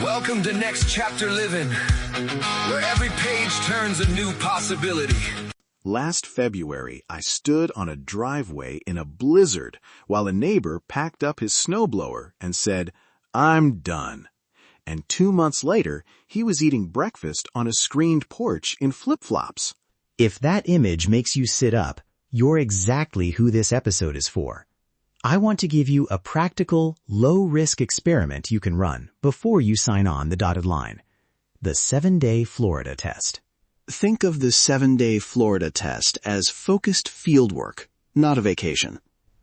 Welcome to Next Chapter Living, where every page turns a new possibility. Last February, I stood on a driveway in a blizzard while a neighbor packed up his snowblower and said, "I'm done." And 2 months later, he was eating breakfast on a screened porch in flip-flops. If that image makes you sit up, you're exactly who this episode is for. I want to give you a practical, low-risk experiment you can run before you sign on the dotted line. The 7-day Florida test. Think of the 7-day Florida test as focused fieldwork, not a vacation.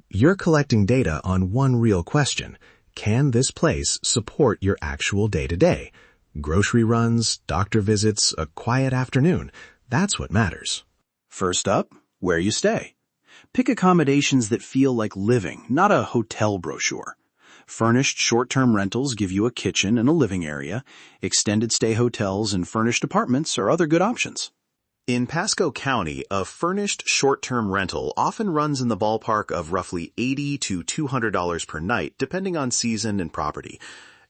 You're collecting data on one real question. Can this place support your actual day-to-day? Grocery runs, doctor visits, a quiet afternoon. That's what matters. First up, where you stay. Pick accommodations that feel like living, not a hotel brochure. Furnished short-term rentals give you a kitchen and a living area. Extended stay hotels and furnished apartments are other good options. In Pasco County, a furnished short-term rental often runs in the ballpark of roughly $80 to $200 per night, depending on season and property.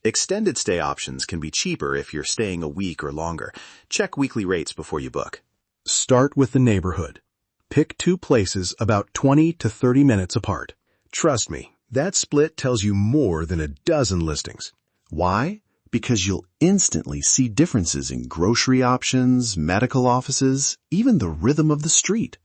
Extended stay options can be cheaper if you're staying a week or longer. Check weekly rates before you book. Start with the neighborhood. Pick 2 places about 20 to 30 minutes apart. Trust me, that split tells you more than a dozen listings. Why? Because you'll instantly see differences in grocery options, medical offices, even the rhythm of the street.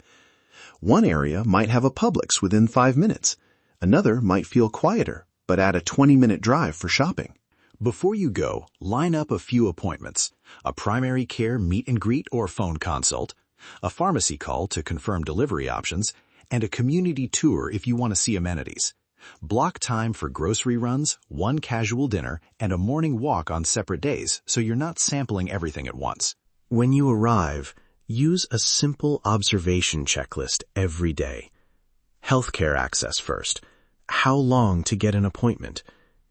One area might have a Publix within 5 minutes. Another might feel quieter, but add a 20-minute drive for shopping. Before you go, line up a few appointments. A primary care meet and greet or phone consult, a pharmacy call to confirm delivery options, and a community tour if you want to see amenities. Block time for grocery runs, one casual dinner, and a morning walk on separate days so you're not sampling everything at once. When you arrive, use a simple observation checklist every day. Healthcare access first. How long to get an appointment?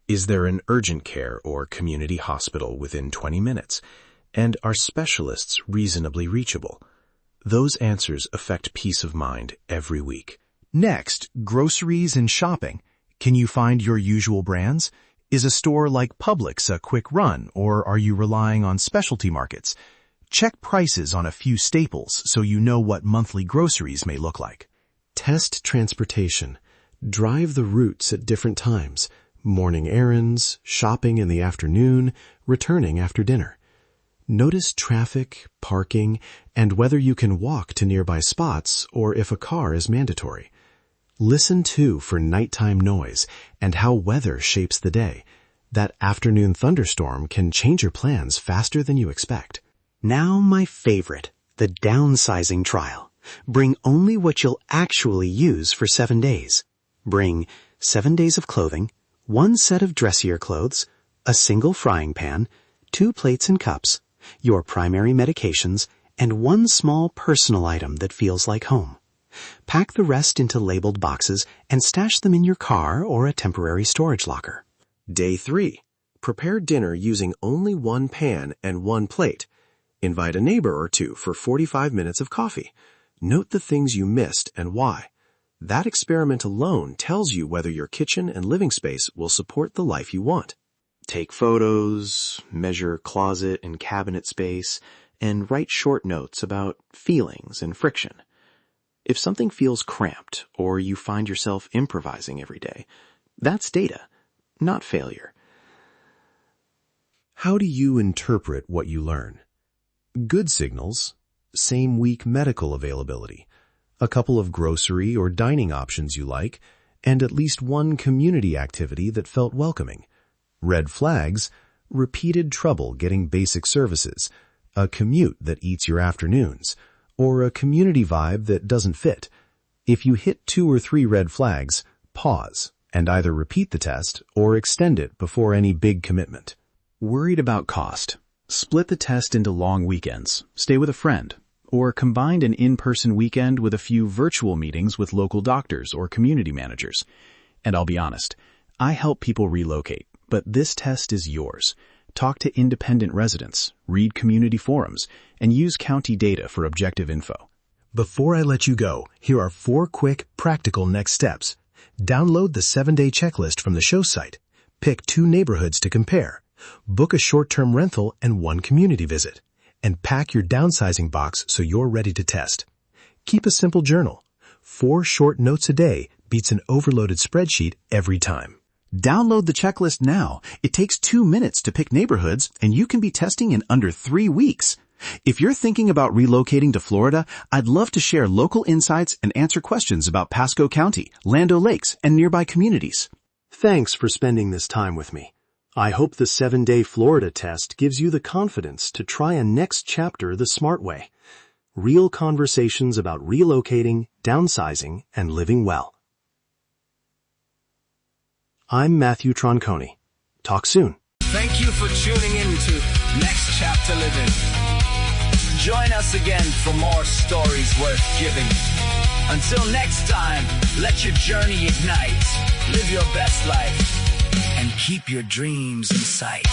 Is there an urgent care or community hospital within 20 minutes? And are specialists reasonably reachable? Those answers affect peace of mind every week. Next, groceries and shopping. Can you find your usual brands? Is a store like Publix a quick run, or are you relying on specialty markets? Check prices on a few staples so you know what monthly groceries may look like. Test transportation. Drive the routes at different times. Morning errands, shopping in the afternoon, returning after dinner. Notice traffic, parking, and whether you can walk to nearby spots or if a car is mandatory. Listen too for nighttime noise and how weather shapes the day. That afternoon thunderstorm can change your plans faster than you expect. Now my favorite, the downsizing trial. Bring only what you'll actually use for 7 days. Bring 7 days of clothing, 1 set of dressier clothes, a single frying pan, 2 plates and cups, your primary medications, and 1 small personal item that feels like home. Pack the rest into labeled boxes and stash them in your car or a temporary storage locker. Day 3. Prepare dinner using only 1 pan and 1 plate. Invite a neighbor or 2 for 45 minutes of coffee. Note the things you missed and why. That experiment alone tells you whether your kitchen and living space will support the life you want. Take photos, measure closet and cabinet space, and write short notes about feelings and friction. If something feels cramped or you find yourself improvising every day, that's data, not failure. How do you interpret what you learn? Good signals, same-week medical availability, a couple of grocery or dining options you like, and at least 1 community activity that felt welcoming. Red flags, repeated trouble getting basic services, a commute that eats your afternoons, or a community vibe that doesn't fit. If you hit 2 or 3 red flags, pause and either repeat the test or extend it before any big commitment. Worried about cost? Split the test into long weekends, stay with a friend, or combine an in-person weekend with a few virtual meetings with local doctors or community managers. And I'll be honest, I help people relocate, but this test is yours. Talk to independent residents, read community forums, and use county data for objective info. Before I let you go, here are 4 quick, practical next steps. Download the 7-day checklist from the show site. Pick 2 neighborhoods to compare. Book a short-term rental and 1 community visit. And pack your downsizing box so you're ready to test. Keep a simple journal. 4 short notes a day beats an overloaded spreadsheet every time. Download the checklist now. It takes 2 minutes to pick neighborhoods, and you can be testing in under 3 weeks. If you're thinking about relocating to Florida, I'd love to share local insights and answer questions about Pasco County, Land O'Lakes, and nearby communities. Thanks for spending this time with me. I hope the 7-day Florida test gives you the confidence to try a next chapter the smart way. Real conversations about relocating, downsizing, and living well. I'm Matthew Troncone. Talk soon. Thank you for tuning in to Next Chapter Living. Join us again for more stories worth giving. Until next time, let your journey ignite. Live your best life and keep your dreams in sight.